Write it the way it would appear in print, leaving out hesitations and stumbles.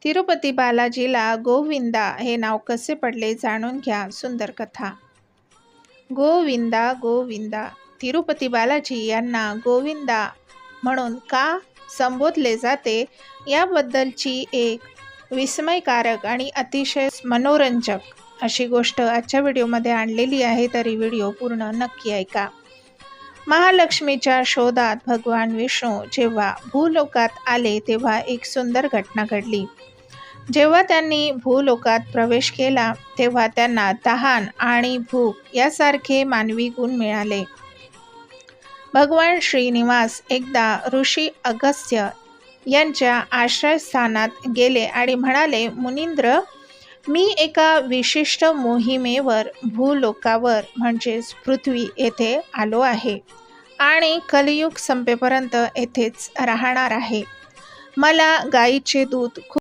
तिरुपती बालाजीला गोविंदा हे नाव कसे पडले जाणून घ्या. सुंदर कथा. गोविंदा गोविंदा. तिरुपती बालाजी यांना गोविंदा म्हणून का संबोधले जाते याबद्दलची एक विस्मयकारक आणि अतिशय मनोरंजक अशी गोष्ट आजच्या व्हिडिओमध्ये आणलेली आहे, तरी व्हिडिओ पूर्ण नक्की ऐका. महालक्ष्मीच्या शोधात भगवान विष्णू जेव्हा भूलोकात आले तेव्हा एक सुंदर घटना घडली. जेव्हा त्यांनी भूलोकात प्रवेश केला तेव्हा त्यांना तहान आणि भूक यासारखे मानवी गुण मिळाले. भगवान श्रीनिवास एकदा ऋषी अगस्त्य यांच्या आश्रयस्थानात गेले आणि म्हणाले, मुनींद्र, मी एका विशिष्ट मोहिमेवर भूलोकावर म्हणजेच पृथ्वी येथे आलो आहे आणि कलियुग संपेपर्यंत येथेच राहणार आहे. मला गाईचे दूध खूप